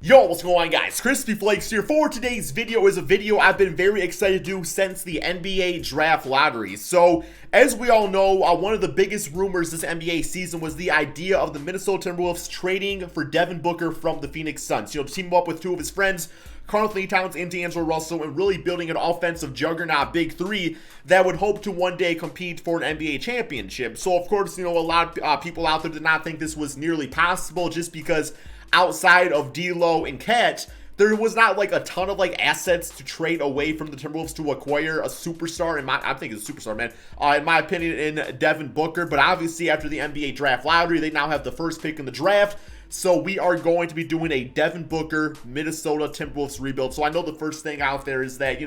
Yo, what's going on, guys? Crispy Flakes here. For today's video is a video I've been very excited to do since the NBA draft lottery. So, as we all know, one of the biggest rumors this NBA season was the idea of the Minnesota Timberwolves trading for Devin Booker from the Phoenix Suns. To team up with two of his friends, Karl-Anthony Towns and D'Angelo Russell, and really building an offensive juggernaut big three that would hope to one day compete for an NBA championship. So, of course, a lot of people out there did not think this was nearly possible just because outside of D'Lo and Cat, there was not like a ton of assets to trade away from the Timberwolves to acquire a superstar. I think it's a superstar, man. In my opinion, in Devin Booker. But obviously, after the NBA draft lottery, they now have the first pick in the draft. So we are going to be doing a Devin Booker Minnesota Timberwolves rebuild. So I know the first thing out there is that,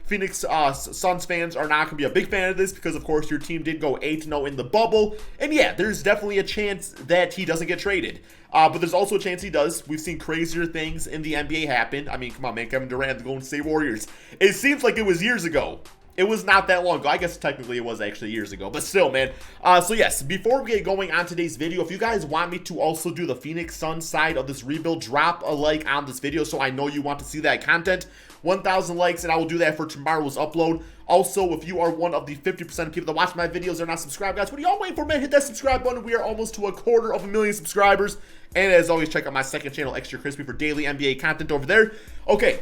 Phoenix Suns fans are not going to be a big fan of this because, of course, your team did go 8-0 in the bubble. And yeah, there's definitely a chance that he doesn't get traded. But there's also a chance he does. We've seen crazier things in the NBA happen. I mean, come on, man. Kevin Durant, the Golden State Warriors. It seems like it was years ago. It was not that long ago. I guess technically it was actually years ago, but still, man. So yes, before we get going on today's video, if you guys want me to also do the Phoenix Suns side of this rebuild, drop a like on this video so I know you want to see that content. 1,000 likes, and I will do that for tomorrow's upload. Also, if you are one of the 50% of people that watch my videos that are not subscribed, guys, what are y'all waiting for, man? Hit that subscribe button. We are almost to 250,000 subscribers. And as always, check out my second channel, Extra Crispy, for daily NBA content over there. Okay.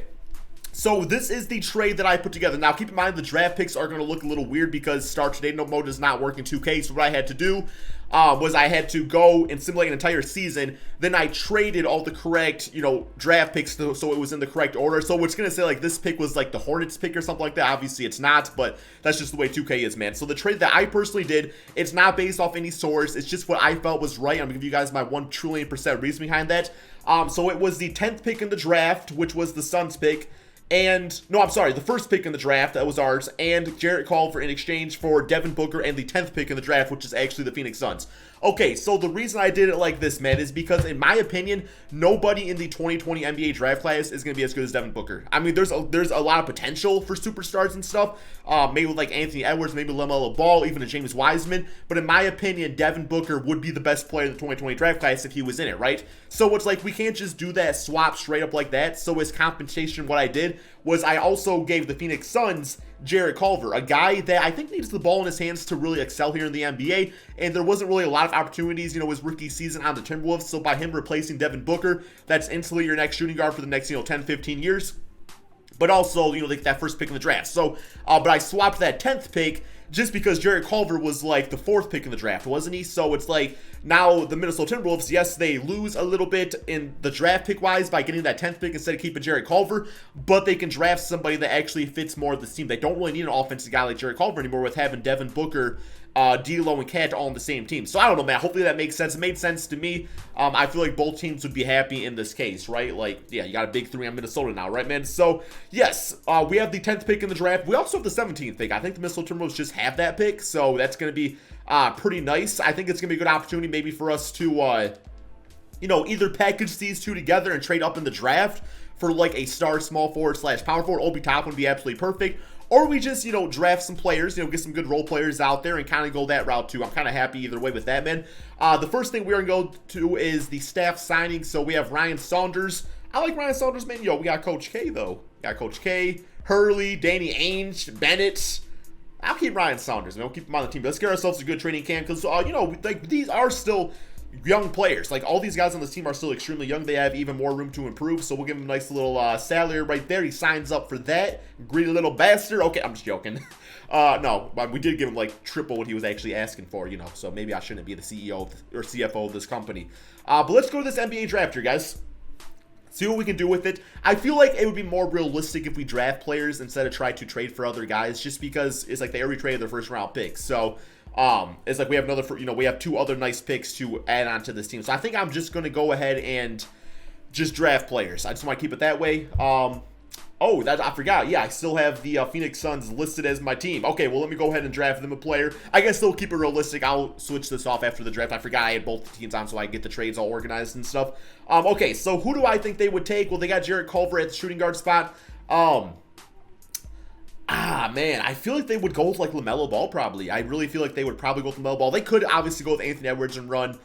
So this is the trade that I put together. Now, keep in mind, the draft picks are going to look a little weird because Start Today No mode does not work in 2K. So what I had to do was I had to go and simulate an entire season. Then I traded all the correct, draft picks so it was in the correct order. So it's going to say, this pick was, the Hornets pick or something like that. Obviously, it's not, but that's just the way 2K is, man. So the trade that I personally did, it's not based off any source. It's just what I felt was right. I'm going to give you guys my 1 trillion% reason behind that. So it was the 10th pick in the draft, which was the Suns pick. And, no, I'm sorry, the first pick in the draft, that was ours, and Jarrett Culver in exchange for Devin Booker and the 10th pick in the draft, which is actually the Phoenix Suns. Okay, so the reason I did it like this, man, is because, in my opinion, nobody in the 2020 NBA draft class is going to be as good as Devin Booker. I mean, there's a lot of potential for superstars and stuff, maybe like Anthony Edwards, maybe LaMelo Ball, even a James Wiseman, but in my opinion, Devin Booker would be the best player in the 2020 draft class if he was in it, right? So it's like, we can't just do that swap straight up like that. So as compensation, what I did was I also gave the Phoenix Suns Jarrett Culver, a guy that I think needs the ball in his hands to really excel here in the NBA, and there wasn't really a lot of opportunities, his rookie season on the Timberwolves, so by him replacing Devin Booker, that's instantly your next shooting guard for the next, 10, 15 years, but also, that first pick in the draft. So, but I swapped that 10th pick just because Jarrett Culver was the 4th pick in the draft, wasn't he? So it's now the Minnesota Timberwolves, yes, they lose a little bit in the draft pick wise by getting that 10th pick instead of keeping Jarrett Culver, but they can draft somebody that actually fits more of this team. They don't really need an offensive guy like Jarrett Culver anymore with having Devin Booker, D'Lo, and Cat all on the same team. So I don't know, man. Hopefully that makes sense. It made sense to me. I feel like both teams would be happy in this case, right? Yeah, you got a big three on Minnesota now, right, man? So, yes, we have the 10th pick in the draft. We also have the 17th pick. I think the Minnesota Timberwolves just have that pick, so that's going to be pretty nice. I think it's going to be a good opportunity maybe for us to, either package these two together and trade up in the draft for a star small forward / power forward. Obi Toppin would be absolutely perfect. Or we just, draft some players, get some good role players out there and kind of go that route too. I'm kind of happy either way with that, man. The first thing we're going to go to is the staff signing. So we have Ryan Saunders. I like Ryan Saunders, man. We got Coach K, though. Got Coach K, Hurley, Danny Ainge, Bennett. I'll keep Ryan Saunders, man. We'll keep him on the team. Let's get ourselves a good training camp because, these are still young players. All these guys on this team are still extremely young. They have even more room to improve, so we'll give him a nice little salary right there. He signs up for that. Greedy little bastard. Okay, I'm just joking. No, but we did give him triple what he was actually asking for, so maybe I shouldn't be the CEO or CFO of this company. But let's go to this NBA draft here, guys. See what we can do with it. I feel like it would be more realistic if we draft players instead of try to trade for other guys, just because it's they already traded their first round picks. So it's we have we have 2 other nice picks to add on to this team. So I think I'm just going to go ahead and just draft players. I just want to keep it that way. Oh, I forgot. Yeah, I still have the Phoenix Suns listed as my team. Okay, well, let me go ahead and draft them a player. I guess they'll keep it realistic. I'll switch this off after the draft. I forgot I had both the teams on so I get the trades all organized and stuff. Okay, so who do I think they would take? Well, they got Jarrett Culver at the shooting guard spot. Man, I feel like they would go with LaMelo Ball probably. I really feel like they would probably go with LaMelo Ball. They could obviously go with Anthony Edwards and run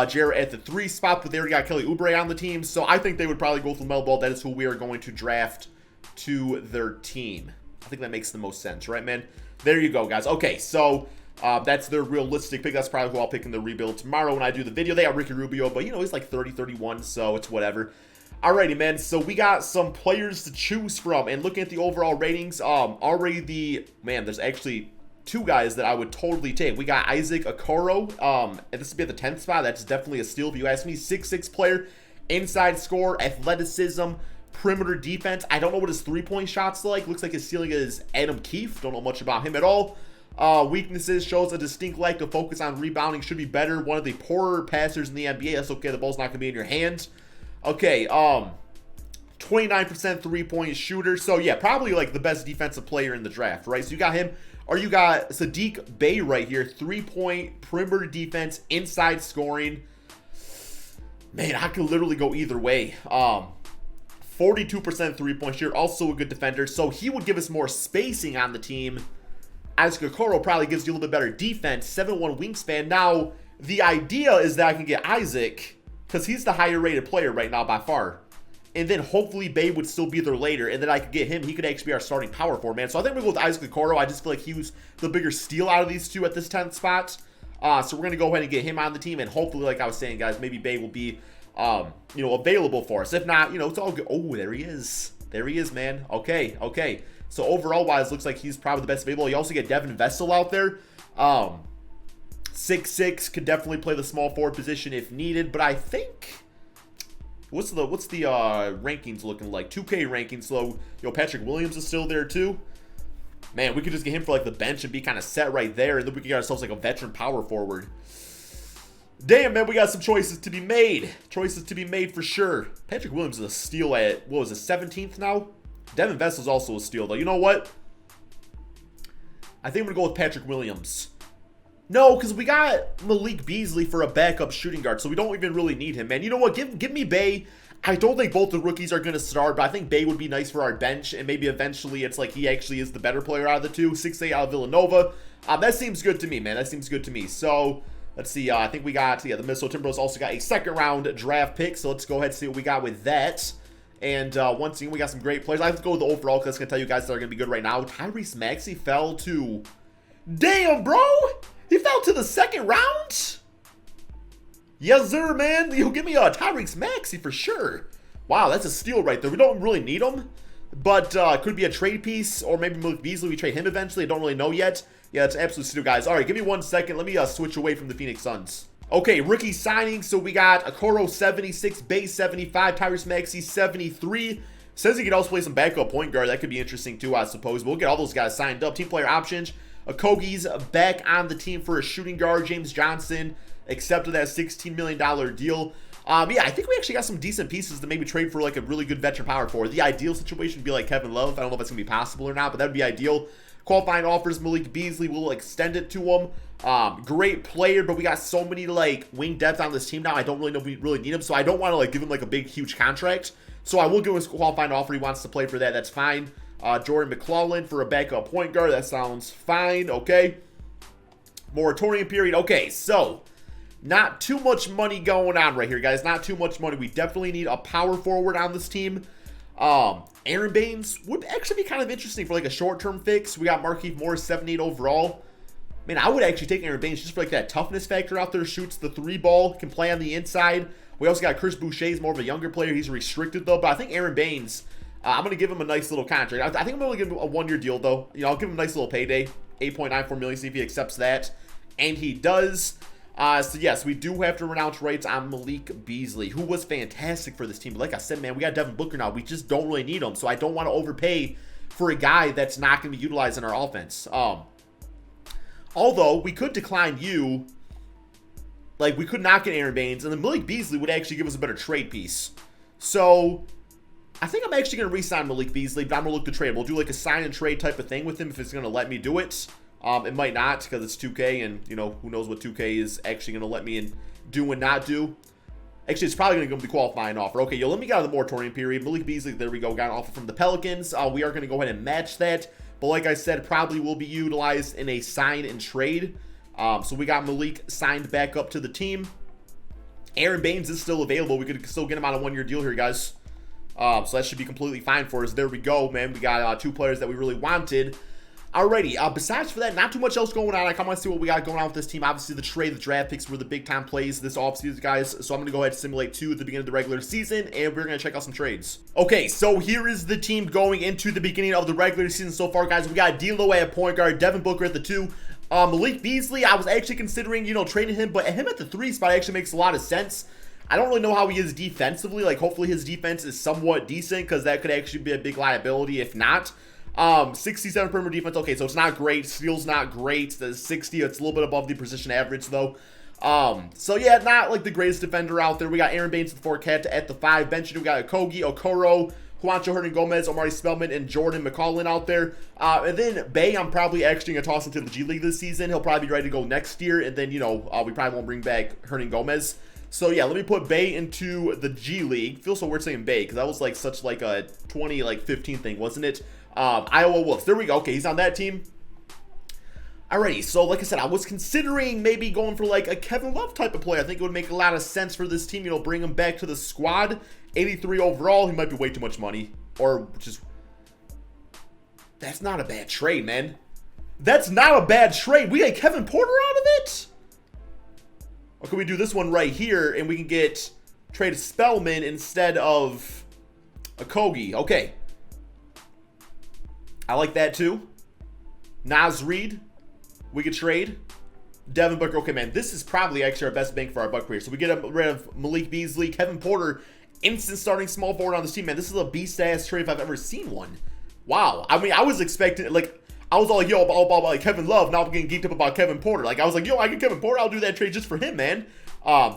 Jarrett at the 3 spot, but they already got Kelly Oubre on the team, so I think they would probably go with LaMelo Ball. That is who we are going to draft to their team. I think that makes the most sense, right, man? There you go, guys. Okay, so that's their realistic pick. That's probably who I'll pick in the rebuild tomorrow when I do the video. They got Ricky Rubio, but, you know, he's like 30, 31, so it's whatever. Alrighty, man, so we got some players to choose from, and looking at the overall ratings, there's actually 2 guys that I would totally take. We got Isaac Okoro, and this would be at the 10th spot. That's definitely a steal if you ask me. 6'6" player, inside score, athleticism, perimeter defense. I don't know what his 3-point shot's like. Looks like his ceiling is Adam Keefe. Don't know much about him at all. Weaknesses, shows a distinct lack of focus on rebounding. Should be better. One of the poorer passers in the NBA. That's okay. The ball's not going to be in your hands. Okay, 29% 3-point shooter. So, yeah, probably, like, the best defensive player in the draft, right? So, you got him. Or you got Sadiq Bey right here. 3-point perimeter defense, inside scoring. Man, I could literally go either way. 42% 3-point shooter. Also a good defender. So, he would give us more spacing on the team. Isaac Okoro probably gives you a little bit better defense. 7'1" wingspan. Now, the idea is that I can get Isaac, because he's the higher rated player right now by far. And then hopefully Babe would still be there later, and then I could get him. He could actually be our starting power forward, man. So I think we'll go with Isaac Okoro. I just feel like he was the bigger steal out of these 2 at this 10th spot. So we're going to go ahead and get him on the team, and hopefully, like I was saying, guys, maybe Babe will be, available for us. If not, it's all good. Oh, there he is. There he is, man. Okay. So overall-wise, looks like he's probably the best available. You also get Devin Vessel out there. 6'6", could definitely play the small forward position if needed, but I think what's the rankings looking like? 2K rankings. So Patrick Williams is still there too. Man, we could just get him for like the bench and be kind of set right there, and then we could get ourselves like a veteran power forward. Damn, man, we got some choices to be made. Choices to be made for sure. Patrick Williams is a steal at, what was it, 17th now? Devin Vessel's also a steal though. You know what? I think I'm gonna go with Patrick Williams. No, because we got Malik Beasley for a backup shooting guard, so we don't even really need him, man. You know what? Give me Bey. I don't think both the rookies are going to start, but I think Bey would be nice for our bench, and maybe eventually it's like he actually is the better player out of the 2. 6'8" out of Villanova. That seems good to me, man. That seems good to me. So, let's see. I think we got, the Minnesota Timberwolves also got a 2nd-round draft pick, so let's go ahead and see what we got with that. And once again, we got some great players. I have to go with the overall, because that's going to tell you guys that are going to be good right now. Tyrese Maxey fell to... Damn, bro! He fell to the 2nd round? Yes, sir, man. You'll give me a Tyrese Maxey for sure. Wow, that's a steal right there. We don't really need him, but could be a trade piece, or maybe Malik Beasley. We trade him eventually. I don't really know yet. Yeah, it's absolute steal, guys. All right, give me 1 second. Let me switch away from the Phoenix Suns. Okay, rookie signing. So we got Okoro 76, Bey 75, Tyrese Maxey 73. Says he could also play some backup point guard. That could be interesting too, I suppose. But we'll get all those guys signed up. Team player options. Okogie's back on the team for a shooting guard. James Johnson accepted that $16 million deal. Yeah, I think we actually got some decent pieces to maybe trade for like a really good veteran power forward. The ideal situation would be like Kevin Love. I don't know if that's going to be possible or not, but that would be ideal. Qualifying offers, Malik Beasley, will extend it to him. Great player, but we got so many like wing depth on this team now. I don't really know if we really need him, so I don't want to like give him like a big, huge contract. So I will give him a qualifying offer. He wants to play for that. That's fine. Jordan McClellan for a backup point guard. That sounds fine. Okay. Moratorium period. Okay, so not too much money going on right here, guys. Not too much money. We definitely need a power forward on this team. Aaron Baines would actually be kind of interesting for like a short-term fix. We got Markieff Morris, 78 overall. Man, I would actually take Aaron Baines just for like that toughness factor out there. Shoots the 3-ball, can play on the inside. We also got Chris Boucher. He's more of a younger player. He's restricted though, but I think Aaron Baines, I'm going to give him a nice little contract. I think I'm going to give him a 1-year deal though. You know, I'll give him a nice little payday. 8.94 million, see if he accepts that. And he does. So yes, we do have to renounce rights on Malik Beasley, who was fantastic for this team. But like I said, man, we got Devin Booker now. We just don't really need him. So I don't want to overpay for a guy that's not going to be utilized in our offense. Although we could decline you. Like, we could not get Aaron Baines, and then Malik Beasley would actually give us a better trade piece. So, I think I'm actually going to re-sign Malik Beasley, but I'm going to look to trade. We'll do like a sign and trade type of thing with him if it's going to let me do it. It might not, because it's 2K, and, you know, who knows what 2K is actually going to let me do and not do. Actually, it's probably going to be qualifying offer. Okay, yo, let me get out of the moratorium period. Malik Beasley, there we go, got an offer from the Pelicans. We are going to go ahead and match that. But like I said, probably will be utilized in a sign and trade. So we got Malik signed back up to the team. Aaron Baines is still available. We could still get him on a 1-year deal here, guys. So that should be completely fine for us. There we go, man. We got 2 players that we really wanted. Alrighty, besides for that, not too much else going on. I kind of want to see what we got going on with this team. Obviously, the trade, the draft picks were the big-time plays this offseason, guys. So I'm going to go ahead and simulate 2 at the beginning of the regular season, and we're going to check out some trades. Okay, so here is the team going into the beginning of the regular season so far, guys. We got D'Lo at point guard, Devin Booker at the 2. Malik Beasley, I was actually considering, trading him, but him at the 3 spot actually makes a lot of sense. I don't really know how he is defensively. Like, hopefully his defense is somewhat decent, because that could actually be a big liability if not. 67 perimeter defense. Okay, so it's not great. Steal's not great. The 60, it's a little bit above the position average, though. So yeah, not like the greatest defender out there. We got Aaron Baines at the 4, Cat at the 5. Bench, we got Okoro, Juancho Hernan-Gomez, Omari Spellman, and Jordan McCollin out there. And then Bay, I'm probably actually going to toss into the G League this season. He'll probably be ready to go next year. And then, we probably won't bring back Hernan-Gomez. So yeah, let me put Bay into the G League. Feels so weird saying Bay, because that was like such like a 2015 thing, wasn't it? Iowa Wolves. There we go. Okay, he's on that team. Alrighty, so like I said, I was considering maybe going for like a Kevin Love type of play. I think it would make a lot of sense for this team, bring him back to the squad. 83 overall. He might be way too much money. Or just... That's not a bad trade, man. That's not a bad trade. We get Kevin Porter out of it? Or can we do this one right here and we can get trade Spellman instead of a Kogi? Okay. I like that too. Naz Reid, we could trade. Devin Booker. Okay, man, this is probably actually our best bang for our buck here. So we get rid of Malik Beasley, Kevin Porter, instant starting small forward on this team, man. This is a beast-ass trade if I've ever seen one. Wow. I mean, I was expecting, like, I was all like, yo, all about like Kevin Love. Now I'm getting geeked up about Kevin Porter. Like, I was like, yo, I get Kevin Porter. I'll do that trade just for him, man.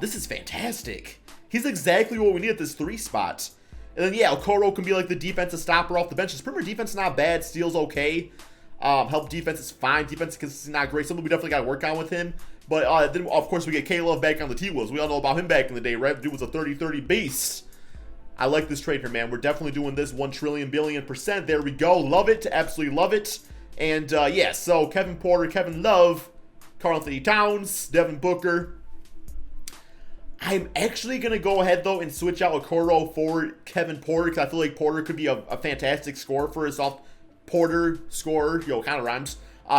This is fantastic. He's exactly what we need at this 3 spot. And then, yeah, Okoro can be like the defensive stopper off the bench. His perimeter defense is not bad. Steal's okay. Help defense is fine. Defense is not great. Something we definitely got to work on with him. But then, of course, we get K-Love back on the T-Wolves. We all know about him back in the day, right? Dude was a 30-30 beast. I like this trade here, man. We're definitely doing this 1 trillion billion %. There we go. Love it. Absolutely love it. And, yeah, so Kevin Porter, Kevin Love, Karl-Anthony Towns, Devin Booker. I'm actually going to go ahead, though, and switch out Okoro for Kevin Porter, because I feel like Porter could be a fantastic scorer for us off. Porter, scorer, kind of rhymes.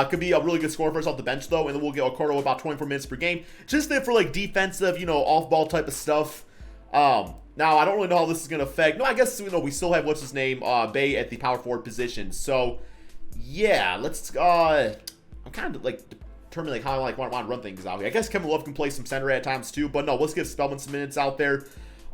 Could be a really good scorer for us off the bench, though, and then we'll get Okoro about 24 minutes per game. Just there for, like, defensive, off-ball type of stuff. Now, I don't really know how this is going to affect. No, I guess, we still have, what's his name, Bay at the power forward position. So, yeah, let's, I'm kind of, like, determine like how I want to run things out here. I guess Kevin Love can play some center at times too, but no, let's give Spellman some minutes out there.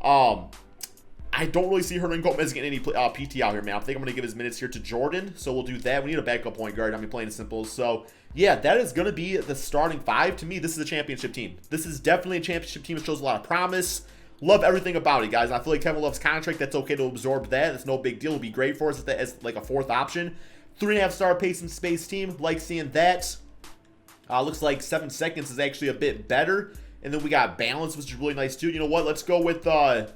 I don't really see Hernan-Gomez getting any PT out here, man. I think I'm going to give his minutes here to Jordan, so we'll do that. We need a backup point guard. I mean, plain and simple. So, yeah, that is going to be the starting 5. To me, this is a championship team. This is definitely a championship team. It shows a lot of promise. Love everything about it, guys. And I feel like Kevin Love's contract, that's okay to absorb that. It's no big deal. It'll be great for us as like a 4th option. 3.5-star pace and space team. Like seeing that. Looks like 7 seconds is actually a bit better. And then we got balance, which is really nice too. You know what? Let's go with the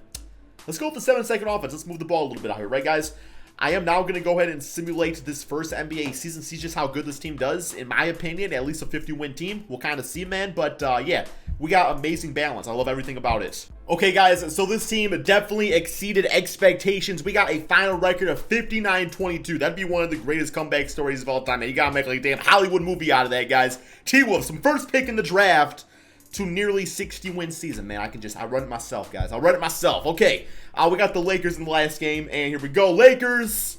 7-second offense. Let's move the ball a little bit out here, right, guys? I am now going to go ahead and simulate this first NBA season, see just how good this team does. In my opinion, at least a 50-win team. We'll kind of see, man. But, yeah, we got amazing balance. I love everything about it. Okay, guys, so this team definitely exceeded expectations. We got a final record of 59-22. That'd be one of the greatest comeback stories of all time, man. You got to make like a damn Hollywood movie out of that, guys. T-Wolves, some first pick in the draft to nearly 60-win season, man. I run it myself, guys. I'll run it myself. Okay, we got the Lakers in the last game, and here we go. Lakers.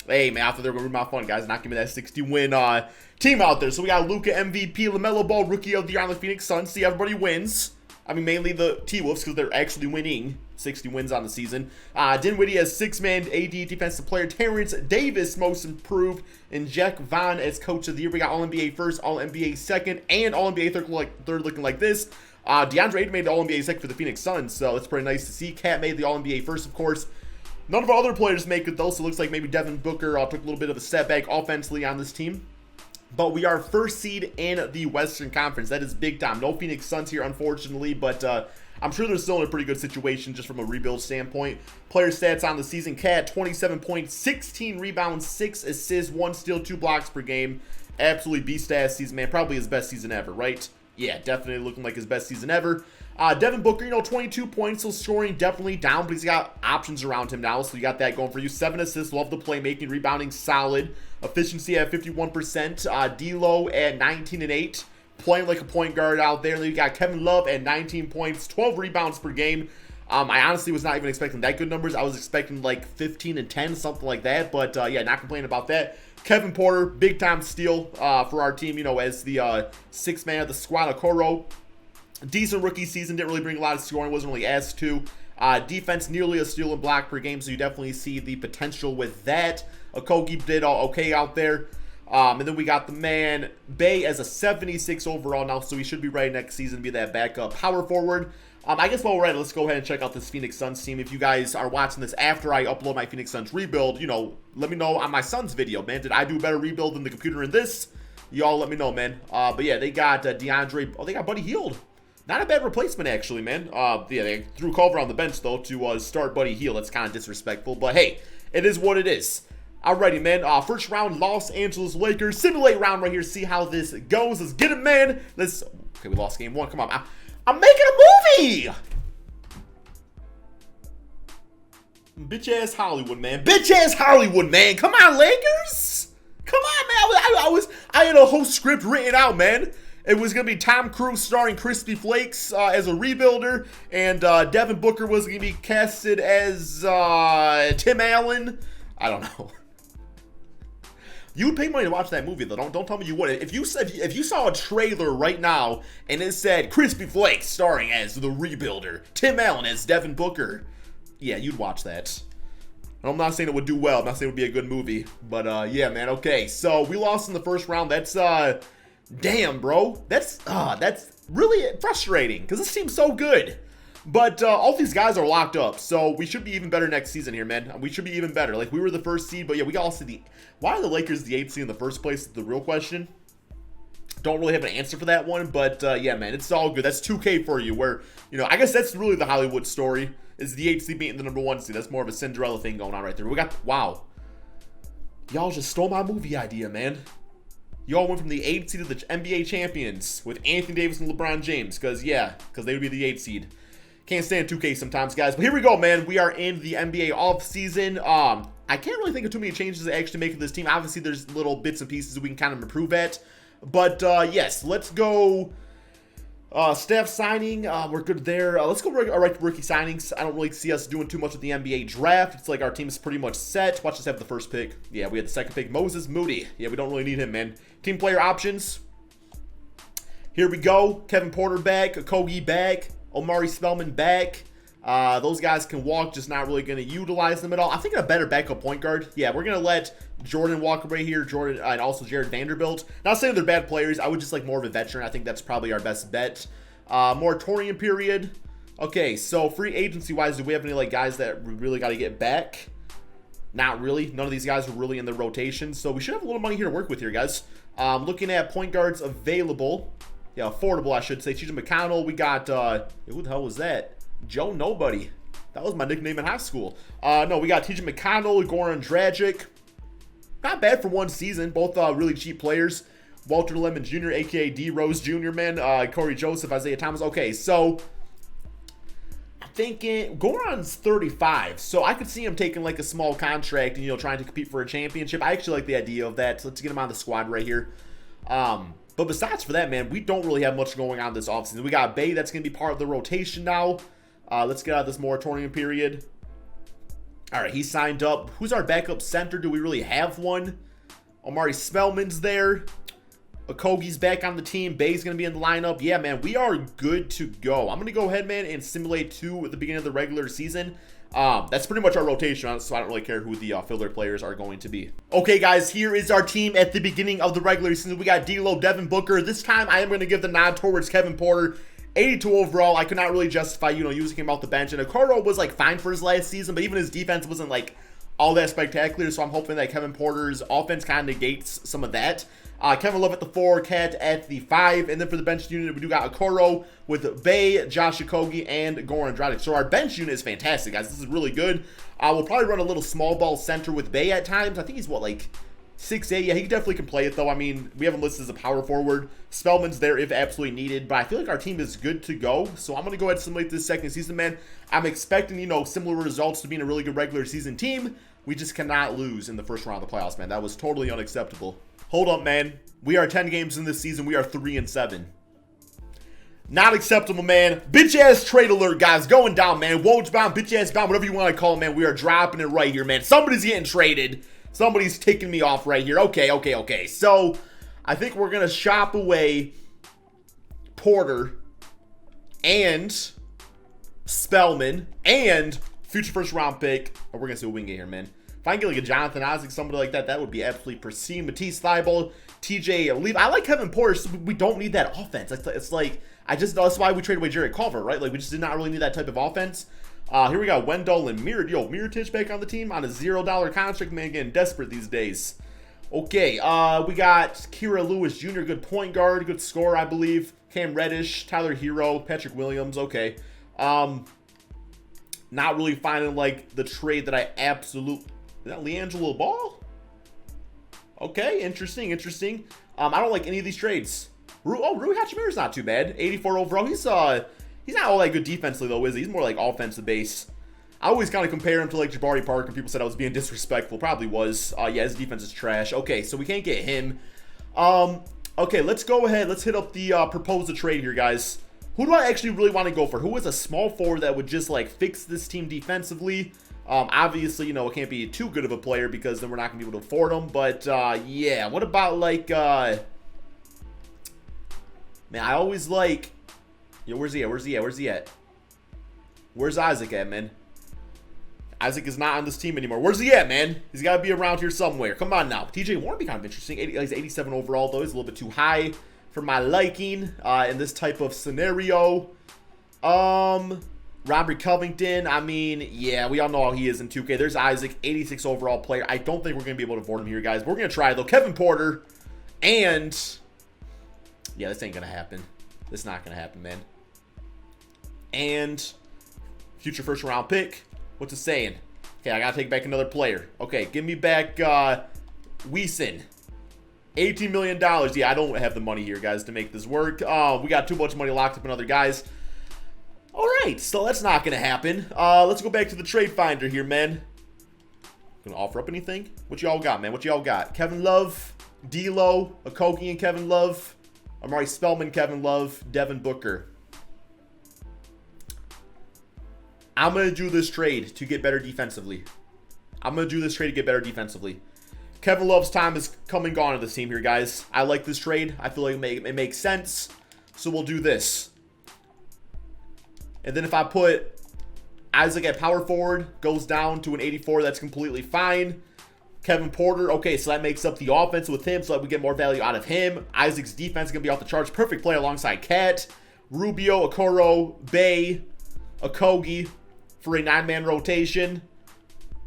Hey, man, I thought they were going to ruin my fun, guys. Not give me that 60-win team out there. So we got Luka MVP, LaMelo Ball, Rookie of the Year on the Phoenix Suns. See, everybody wins. I mean, mainly the T-Wolves, because they're actually winning 60 wins on the season. Dinwiddie as 6-man AD defensive player. Terrence Davis, most improved. And Jack Vaughn as coach of the year. We got All-NBA first, All-NBA second, and All-NBA third looking like this. DeAndre Ayton made the All-NBA second for the Phoenix Suns, so that's pretty nice to see. Cat made the All-NBA first, of course. None of our other players make it, though, so it looks like maybe Devin Booker took a little bit of a setback offensively on this team. But we are first seed in the Western Conference. That is big time. No Phoenix Suns here, unfortunately, but I'm sure they're still in a pretty good situation just from a rebuild standpoint. Player stats on the season. Cat, 27 points, 16 rebounds, 6 assists, 1 steal, 2 blocks per game. Absolutely beast-ass season, man. Probably his best season ever, right? Yeah, definitely looking like his best season ever. Devin Booker, you know, 22 points, so scoring definitely down, but he's got options around him now, so you got that going for you. 7 assists, love the playmaking, rebounding solid, efficiency at 51%, D-Lo at 19 and 8, playing like a point guard out there. Then you got Kevin Love at 19 points, 12 rebounds per game. I honestly was not even expecting that good numbers. I was expecting like 15 and 10, something like that, but yeah, not complaining about that. Kevin Porter, big time steal for our team, you know, as the sixth man of the squad. Okoro, decent rookie season, didn't really bring a lot of scoring, wasn't really asked to. Defense, nearly a steal and block per game, so you definitely see the potential with that. Okogie did all okay out there. And then we got the man, Bay, as a 76 overall now, so he should be ready next season to be that backup power forward. I guess while we're at it, let's go ahead and check out this Phoenix Suns team. If you guys are watching this after I upload my Phoenix Suns rebuild, you know, let me know on my Suns video, man. Did I do a better rebuild than the computer in this? Y'all let me know, man. But yeah, they got DeAndre. Oh, they got Buddy Hield. Not a bad replacement, actually, man. Yeah, they threw Culver on the bench, though, to start Buddy Hield. That's kind of disrespectful. But hey, it is what it is. Alrighty, man. First round, Los Angeles Lakers. Simulate round right here. See how this goes. Let's get it, man. Let's. Okay, we lost game one. Come on. I'm making a movie! Bitch-ass Hollywood, man. Bitch-ass Hollywood, man. Come on, Lakers! Come on, man. I had a whole script written out, man. It was going to be Tom Cruise starring Crispy Flakes as a rebuilder, and Devin Booker was going to be casted as Tim Allen. I don't know. You would pay money to watch that movie, though. Don't tell me you wouldn't. If you saw a trailer right now and it said Crispy Flakes starring as the rebuilder, Tim Allen as Devin Booker, yeah, you'd watch that. I'm not saying it would do well. I'm not saying it would be a good movie, but yeah, man. Okay, so we lost in the first round. That's damn, bro. That's really frustrating because this team's so good. But all these guys are locked up, so we should be even better next season here, man. We should be even better. Like, we were the first seed, but yeah, we all see the... Why are the Lakers the 8th seed in the first place? The real question. Don't really have an answer for that one, but yeah, man, it's all good. That's 2K for you, where, you know, I guess that's really the Hollywood story, is the 8th seed beating the number 1 seed. That's more of a Cinderella thing going on right there. We got... Wow. Y'all just stole my movie idea, man. Y'all went from the 8th seed to the NBA champions with Anthony Davis and LeBron James, because they would be the 8th seed. Can't stand 2K sometimes, guys. But here we go, man. We are in the NBA offseason. I can't really think of too many changes to actually make to this team. Obviously, there's little bits and pieces we can kind of improve at. But, yes, let's go staff signing. We're good there. Let's go rookie signings. I don't really see us doing too much with the NBA draft. It's like our team is pretty much set. Watch us have the first pick. Yeah, we had the second pick. Moses Moody. Yeah, we don't really need him, man. Team player options. Here we go. Kevin Porter back. Okogie back. Omari Spellman back. Those guys can walk, just not really going to utilize them at all. I'm thinking a better backup point guard. Yeah, we're going to let Jordan walk right here. Jordan and also Jared Vanderbilt. Not saying they're bad players. I would just like more of a veteran. I think that's probably our best bet. Moratorium period. Okay, so free agency-wise, do we have any like guys that we really got to get back? Not really. None of these guys are really in the rotation. So we should have a little money here to work with here, guys. Looking at point guards available. Yeah, affordable, I should say. TJ McConnell. We got, who the hell was that? Joe Nobody. That was my nickname in high school. No, we got TJ McConnell, Goran Dragic. Not bad for one season. Both really cheap players. Walter Lemon Jr., a.k.a. D. Rose Jr., man. Corey Joseph, Isaiah Thomas. Okay, so I'm thinking Goran's 35, so I could see him taking like a small contract and, you know, trying to compete for a championship. I actually like the idea of that. So let's get him on the squad right here. But besides for that, man, we don't really have much going on this offseason. We got Bay that's going to be part of the rotation now. Let's get out of this moratorium period. All right, he signed up. Who's our backup center? Do we really have one? Omari Spellman's there. Okogie's back on the team. Bay's going to be in the lineup. Yeah, man, we are good to go. I'm going to go ahead, man, and simulate 2 at the beginning of the regular season. That's pretty much our rotation, so I don't really care who the filler players are going to be. Okay, guys, here is our team at the beginning of the regular season. We got D'Lo, Devin Booker. This time, I am going to give the nod towards Kevin Porter. 82 overall. I could not really justify, you know, using him off the bench. And Okoro was, like, fine for his last season, but even his defense wasn't, like, all that spectacular. So I'm hoping that Kevin Porter's offense kind of negates some of that. Kevin Love at the 4, Cat at the 5, and then for the bench unit, we do got Okoro with Bay, Josh Okogie, and Goran Dragic. So our bench unit is fantastic, guys. This is really good. We'll probably run a little small ball center with Bay at times. I think he's, what, like 6'8". Yeah, he definitely can play it, though. I mean, we have him listed as a power forward. Spellman's there if absolutely needed, but I feel like our team is good to go. So I'm going to go ahead and simulate this second season, man. I'm expecting, you know, similar results to being a really good regular season team. We just cannot lose in the first round of the playoffs, man. That was totally unacceptable. Hold up, man. We are 10 games in this season. We are 3-7. Not acceptable, man. Bitch-ass trade alert, guys. Going down, man. Woj bound, bitch-ass bound, whatever you want to call it, man. We are dropping it right here, man. Somebody's getting traded. Somebody's ticking me off right here. Okay. So, I think we're going to shop away Porter and Spellman and future first-round pick. Oh, we're going to see what we can get here, man. If I can get like a Jonathan Isaac, somebody like that, that would be absolutely pristine. Matisse Thybulle, TJ Leave. I like Kevin Porter. So we don't need that offense. It's like, that's why we traded away Jared Culver, right? Like, we just did not really need that type of offense. Here we got Wendell and Mirotic back on the team on a $0 contract, man. Getting desperate these days. Okay, we got Kira Lewis Jr., good point guard, good scorer, I believe. Cam Reddish, Tyler Hero, Patrick Williams. Okay. Not really finding, like, the trade that I absolutely... Is that LiAngelo Ball? Okay, interesting. I don't like any of these trades. Rui Hachimura's not too bad. 84 overall. He's not all that good defensively, though, is he? He's more like offensive base. I always kind of compare him to like Jabari Parker, and people said I was being disrespectful. Probably was. Yeah, his defense is trash. Okay, so we can't get him. Okay, let's go ahead. Let's hit up the propose a trade here, guys. Who do I actually really want to go for? Who is a small forward that would just like fix this team defensively? Obviously, you know, it can't be too good of a player because then we're not going to be able to afford him. But, yeah, what about, like, man, I always like, yo, where's he at? Where's Isaac at, man? Isaac is not on this team anymore. Where's he at, man? He's got to be around here somewhere. Come on now. TJ Warren be kind of interesting. He's 87 overall, though. He's a little bit too high for my liking in this type of scenario. Robert Covington, I mean, yeah, we all know how he is in 2K. There's Isaac, 86 overall player. I don't think we're going to be able to afford him here, guys. We're going to try, though. Kevin Porter and... Yeah, this ain't going to happen. This is not going to happen, man. And future first-round pick. What's it saying? Okay, I got to take back another player. Okay, give me back Weeson. $18 million. Yeah, I don't have the money here, guys, to make this work. We got too much money locked up in other guys. All right, so that's not going to happen. Let's go back to the trade finder here, man. Gonna offer up anything? What y'all got, man? What y'all got? Kevin Love, D'Lo, Okogie and Kevin Love, Amari Spellman, Kevin Love, Devin Booker. I'm going to do this trade to get better defensively. Kevin Love's time is come and gone on this team here, guys. I like this trade. I feel like it makes sense. So we'll do this. And then if I put Isaac at power forward, goes down to an 84, that's completely fine. Kevin Porter, okay, so that makes up the offense with him so that we get more value out of him. Isaac's defense is going to be off the charts. Perfect play alongside Cat, Rubio, Okoro, Bay, Okogie for a 9-man rotation.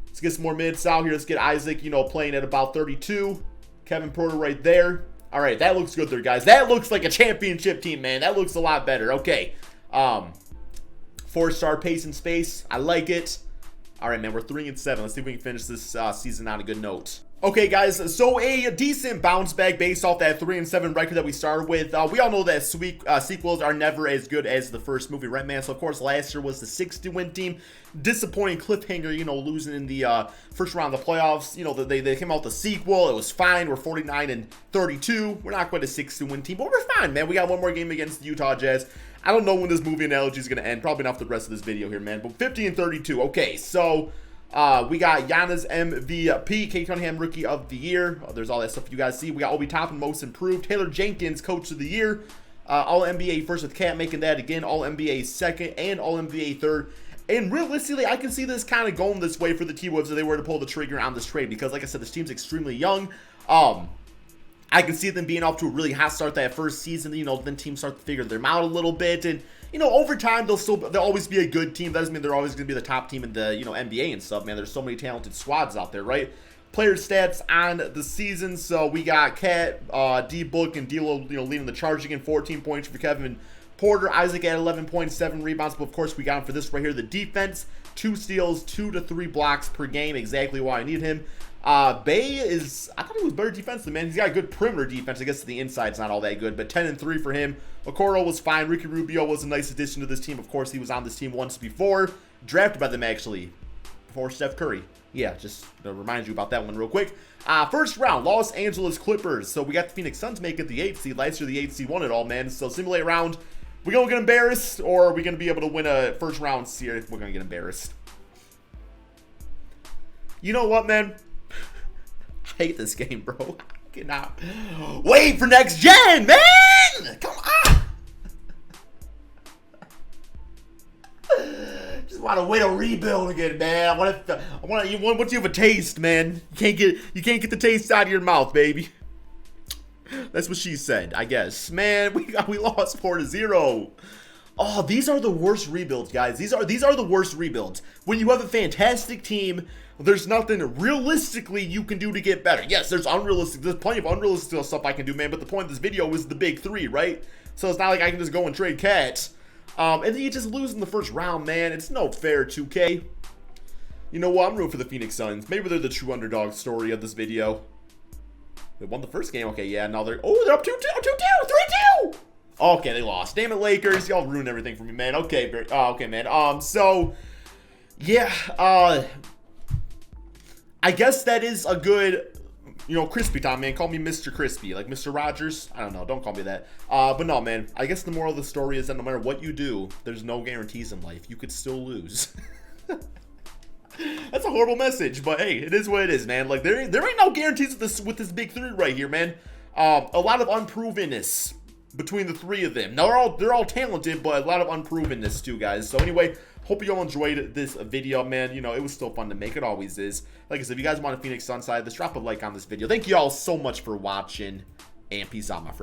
Let's get some more minutes out here. Let's get Isaac, you know, playing at about 32. Kevin Porter right there. All right, that looks good there, guys. That looks like a championship team, man. That looks a lot better. Okay. 4-star pace and space. I like it. All right, man, we're 3-7. Let's see if we can finish this season on a good note. Okay, guys, so a decent bounce back based off that 3-7 record that we started with. We all know that sequels are never as good as the first movie, right, man? So, of course, last year was the 60-win team. Disappointing cliffhanger, you know, losing in the first round of the playoffs. You know, they came out with the sequel. It was fine. We're 49-32. We're not quite a 60-win team, but we're fine, man. We got one more game against the Utah Jazz. I don't know when this movie analogy is going to end. Probably not for the rest of this video here, man. But 50-32. Okay, so we got Giannis MVP, Kate Cunningham Rookie of the Year. There's all that stuff you guys see. We got Obi Toppin Most Improved, Taylor Jenkins Coach of the Year, All-NBA first with Cat making that again, All-NBA second, and All-NBA third. And realistically, I can see this kind of going this way for the T-Wolves if they were to pull the trigger on this trade because, like I said, this team's extremely young. I can see them being off to a really hot start that first season. You know, then teams start to figure them out a little bit, and you know, over time they'll always be a good team. That doesn't mean they're always going to be the top team in the NBA and stuff. Man, there's so many talented squads out there, right? Player stats on the season. So we got Cat, D-Book, and D'Lo, leading the charge again. 14 points for Kevin Porter. Isaac at 11.7 rebounds. But of course, we got him for this right here. The defense, 2 steals, 2 to 3 blocks per game. Exactly why I need him. Bay is, I thought he was better defensively, man. He's got a good perimeter defense. I guess the inside's not all that good, but 10-3 for him. Okoro was fine. Ricky Rubio was a nice addition to this team. Of course, he was on this team once before. Drafted by them, actually, before Steph Curry. Yeah, just to remind you about that one real quick. First round, Los Angeles Clippers. So we got the Phoenix Suns making the 8th seed. Last year, the 8th seed won it all, man. So simulate round. We gonna get embarrassed, or are we gonna be able to win a first round series? We're gonna get embarrassed. You know what, man? I hate this game, bro. I cannot wait for next gen, man. Come on. Just want to wait a rebuild again, man. Once you have a taste, man, you can't get the taste out of your mouth, baby. That's what she said, I guess. Man, we lost 4-0. Oh, these are the worst rebuilds, guys. These are the worst rebuilds. When you have a fantastic team, there's nothing realistically you can do to get better. Yes, there's plenty of unrealistic stuff I can do, man, but the point of this video is the big three, right? So it's not like I can just go and trade cats. And then you just lose in the first round, man. It's no fair, 2K. You know what? I'm rooting for the Phoenix Suns. Maybe they're the true underdog story of this video. They won the first game. Okay, yeah, now they're up 2-2, 3-2. Okay, they lost. Damn it, Lakers. Y'all ruined everything for me, man. Okay, okay, man. So, yeah, I guess that is a good, you know, crispy time, man. Call me Mr. Crispy, like Mr. Rogers. I don't know. Don't call me that. But no, man. I guess the moral of the story is that no matter what you do, there's no guarantees in life. You could still lose. That's a horrible message, but hey, it is what it is, man. Like there ain't no guarantees with this big three right here, man. A lot of unprovenness between the three of them. Now they're all talented, but a lot of unprovenness too, guys. So anyway, hope you all enjoyed this video, man. You know, it was still fun to make. It always is. Like I said, if you guys want a Phoenix Suns side, just drop a like on this video. Thank you all so much for watching, and peace out, my friends.